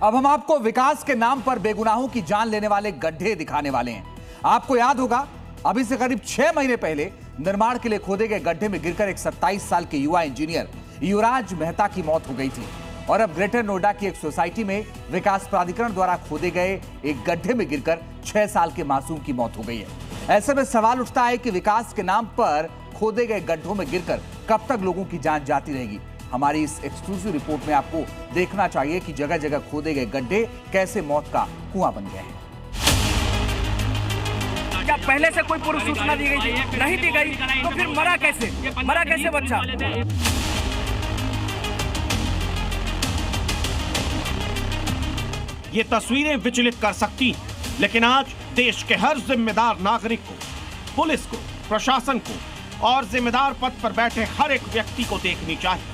अब हम आपको विकास के नाम पर बेगुनाहों की जान लेने वाले गड्ढे दिखाने वाले हैं। आपको याद होगा, अभी से करीब 6 महीने पहले निर्माण के लिए खोदे गए गड्ढे में गिरकर एक 27 साल के युवा इंजीनियर युवराज मेहता की मौत हो गई थी। और अब ग्रेटर नोएडा की एक सोसाइटी में विकास प्राधिकरण द्वारा खोदे गए एक गड्ढे में गिरकर 6 साल के मासूम की मौत हो गई है। ऐसे में सवाल उठता है कि विकास के नाम पर खोदे गए गड्ढों में गिरकर कब तक लोगों की जान जाती रहेगी। हमारी इस एक्सक्लूसिव रिपोर्ट में आपको देखना चाहिए कि जगह जगह खोदे गए गड्ढे कैसे मौत का कुआं बन गए हैं। क्या पहले से कोई पूर्व सूचना दी गई थी? नहीं दी गई तो फिर मरा कैसे बच्चा? ये तस्वीरें विचलित कर सकती हैं, लेकिन आज देश के हर जिम्मेदार नागरिक को, पुलिस को, प्रशासन को और जिम्मेदार पद पर बैठे हर एक व्यक्ति को देखनी चाहिए।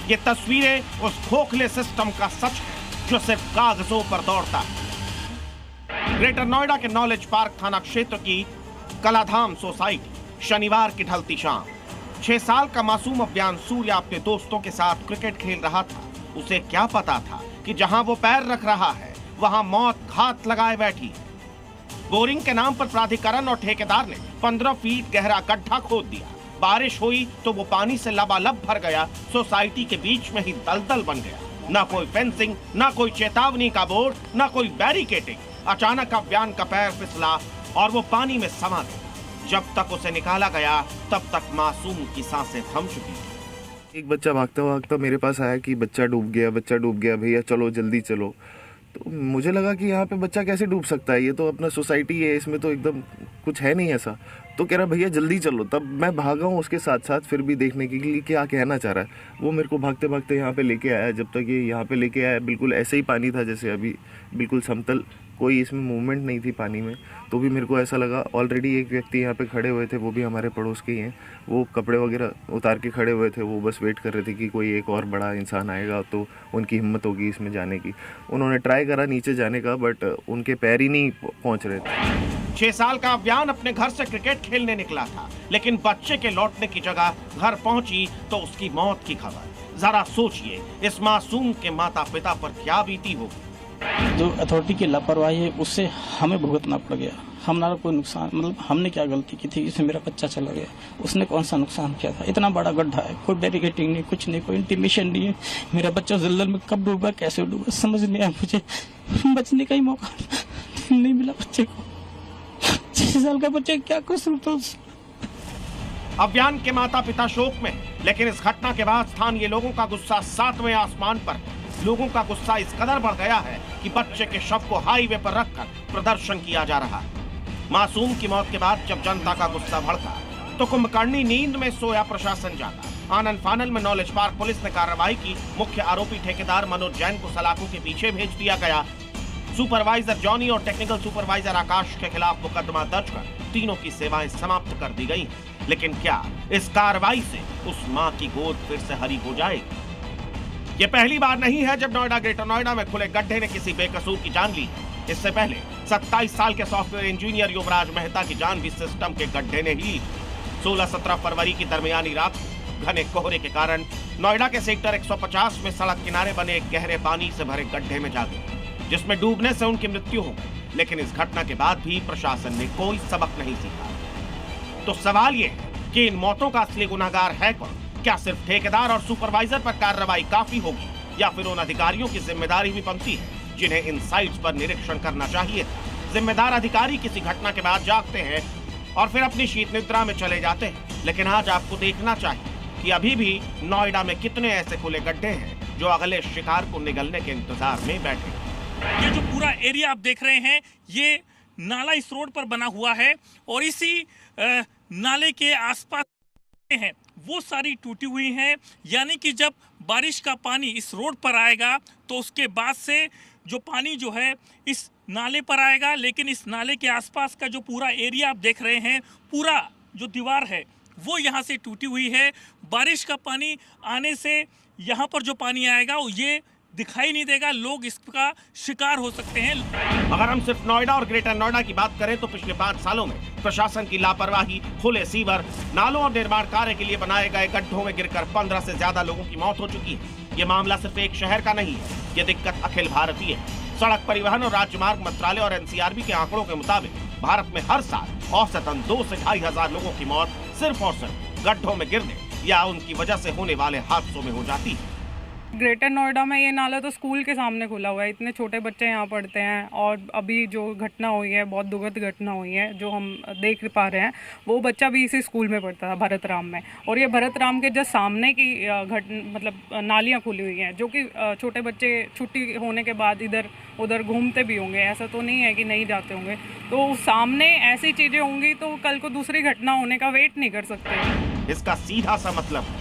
ये तस्वीरें उस खोखले सिस्टम का सच है जो सिर्फ कागजों पर दौड़ता है। ग्रेटर नोएडा के नॉलेज पार्क थाना क्षेत्र की कलाधाम सोसाइटी, शनिवार की ढलती शाम। 6 साल का मासूम अव्यान सूर्या अपने दोस्तों के साथ क्रिकेट खेल रहा था। उसे क्या पता था कि जहां वो पैर रख रहा है वहां मौत घात लगाए बैठी। बोरिंग के नाम पर प्राधिकरण और ठेकेदार ने 15 फीट गहरा गड्ढा खोद दिया। बारिश हुई तो वो पानी से लबालब भर गया। सोसाइटी के बीच में ही दलदल बन गया। ना कोई फेंसिंग, ना कोई चेतावनी का बोर्ड, ना कोई बैरिकेडिंग। अचानक अव्यान का पैर फिसला और वो पानी में समा गया। जब तक उसे निकाला गया तब तक मासूम की सांसें थम चुकी थी। एक बच्चा भागता भागता मेरे पास आया कि बच्चा डूब गया भैया चलो जल्दी चलो। तो मुझे लगा कि यहाँ पे बच्चा कैसे डूब सकता है, ये तो अपना सोसाइटी है, इसमें तो एकदम कुछ है नहीं ऐसा। तो कह रहा भैया जल्दी चलो। तब मैं भागा हूँ उसके साथ साथ, फिर भी देखने के लिए क्या कहना चाह रहा है। वो मेरे को भागते भागते यहाँ पे लेके आया। जब तक ये यहाँ पे लेके आया बिल्कुल ऐसे ही पानी था जैसे अभी, बिल्कुल समतल, कोई इसमें मूवमेंट नहीं थी पानी में। तो भी मेरे को ऐसा लगा ऑलरेडी एक व्यक्ति यहाँ पे खड़े हुए थे, वो भी हमारे पड़ोस के ही हैं। वो कपड़े वगैरह उतार के खड़े हुए थे, वो बस वेट कर रहे थे कि कोई एक और बड़ा इंसान आएगा तो उनकी हिम्मत होगी इसमें जाने की। उन्होंने ट्राई करा नीचे जाने का, बट उनके पैर ही नहीं पहुँच रहे थे। 6 साल का अव्यान अपने घर से क्रिकेट खेलने निकला था, लेकिन बच्चे के लौटने की जगह घर पहुंची तो उसकी मौत की खबर। जरा सोचिए इस मासूम के माता पिता पर क्या बीती होगी। जो अथॉरिटी की लापरवाही है उससे हमें भुगतना पड़ गया। हमारा कोई नुकसान, मतलब हमने क्या गलती की थी इससे मेरा बच्चा चला गया? उसने कौन सा नुकसान किया था? इतना बड़ा गड्ढा है, कोई बैरिकेडिंग नहीं, कुछ नहीं, कोई इंटीमेशन नहीं है। मेरा बच्चा दलदल में कब डूबा, कैसे डूबा, समझ नहीं आया मुझे। बचने का ही मौका नहीं मिला बच्चे को। 6 साल का बच्चा क्या कसूर था उससे? अव्यान के माता पिता शोक में, लेकिन इस घटना के बाद स्थानीय लोगों का गुस्सा 7वें आसमान पर। लोगों का गुस्सा इस कदर बढ़ गया है कि बच्चे के शव को हाईवे पर रखकर प्रदर्शन किया जा रहा है। मासूम की मौत के बाद जब जनता का गुस्सा भड़का तो कुंभकर्णी नींद में सोया प्रशासन जागा। आनन फानन में नॉलेज पार्क पुलिस ने कार्रवाई की। मुख्य आरोपी ठेकेदार मनोज जैन को सलाखों के पीछे भेज दिया गया। सुपरवाइजर जॉनी और टेक्निकल सुपरवाइजर आकाश के खिलाफ मुकदमा दर्ज कर तीनों की सेवाएं समाप्त कर दी गई। लेकिन क्या इस कार्रवाई से उस मां की गोद फिर से हरी हो जाएगी? ये पहली बार नहीं है जब नोएडा ग्रेटर नोएडा में खुले गड्ढे ने किसी बेकसूर की जान ली है। इससे पहले 27 साल के सॉफ्टवेयर इंजीनियर युवराज मेहता की जान भी सिस्टम के गड्ढे ने ही ली। 16-17 फरवरी की दरमियानी रात घने कोहरे के कारण नोएडा के सेक्टर 150 में सड़क किनारे बने एक गहरे पानी से भरे गड्ढे में जा गए, जिसमें डूबने से उनकी मृत्यु हो गई। लेकिन इस घटना के बाद भी प्रशासन ने कोई सबक नहीं सीखा। तो सवाल ये है कि इन मौतों का असली गुनहगार है कौन? क्या सिर्फ ठेकेदार और सुपरवाइजर पर कार्रवाई काफी होगी, या फिर उन अधिकारियों की जिम्मेदारी भी बनती है जिन्हें इन साइट्स पर निरीक्षण करना चाहिए? जिम्मेदार अधिकारी किसी घटना के बाद जागते हैं और फिर अपनी शीत निद्रा में चले जाते हैं। लेकिन आज आपको देखना चाहिए कि अभी भी नोएडा में कितने ऐसे खुले गड्ढे हैं जो अगले शिकार को निगलने के इंतजार में बैठे हैं। ये जो पूरा एरिया आप देख रहे हैं, ये नाला इस रोड पर बना हुआ है और इसी नाले के आसपास हैं वो सारी टूटी हुई हैं। यानी कि जब बारिश का पानी इस रोड पर आएगा तो उसके बाद से जो पानी जो है इस नाले पर आएगा। लेकिन इस नाले के आसपास का जो पूरा एरिया आप देख रहे हैं, पूरा जो दीवार है वो यहाँ से टूटी हुई है। बारिश का पानी आने से यहाँ पर जो पानी आएगा ये दिखाई नहीं देगा, लोग इसका शिकार हो सकते हैं। अगर हम सिर्फ नोएडा और ग्रेटर नोएडा की बात करें तो पिछले 5 सालों में प्रशासन की लापरवाही, खुले सीवर, नालों और निर्माण कार्य के लिए बनाए गए गड्ढों में गिरकर 15 से ज्यादा लोगों की मौत हो चुकी है। ये मामला सिर्फ एक शहर का नहीं है, ये दिक्कत अखिल भारतीय है। सड़क परिवहन और राजमार्ग मंत्रालय और एनसीआरबी के आंकड़ों के मुताबिक भारत में हर साल औसतन 2 से 2,500 लोगों की मौत सिर्फ और सिर्फ गड्ढों में गिरने या उनकी वजह से होने वाले हादसों में हो जाती है। ग्रेटर नोएडा में ये नाला तो स्कूल के सामने खुला हुआ है, इतने छोटे बच्चे यहाँ पढ़ते हैं। और अभी जो घटना हुई है, बहुत दुखद घटना हुई है जो हम देख पा रहे हैं, वो बच्चा भी इसी स्कूल में पढ़ता था, भरत राम में। और ये भरत राम के जस्ट सामने की मतलब नालियाँ खुली हुई हैं, जो कि छोटे बच्चे छुट्टी होने के बाद इधर उधर घूमते भी होंगे, ऐसा तो नहीं है कि नहीं जाते होंगे। तो सामने ऐसी चीज़ें होंगी तो कल को दूसरी घटना होने का वेट नहीं कर सकते। इसका सीधा सा मतलब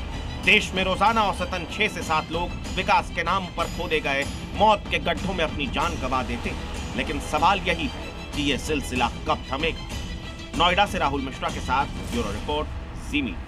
देश में रोजाना औसतन 6 से 7 लोग विकास के नाम पर खोदे गए मौत के गड्ढों में अपनी जान गंवा देते हैं। लेकिन सवाल यही है कि यह सिलसिला कब थमेगा। नोएडा से राहुल मिश्रा के साथ ब्यूरो रिपोर्ट, ज़ी मीडिया।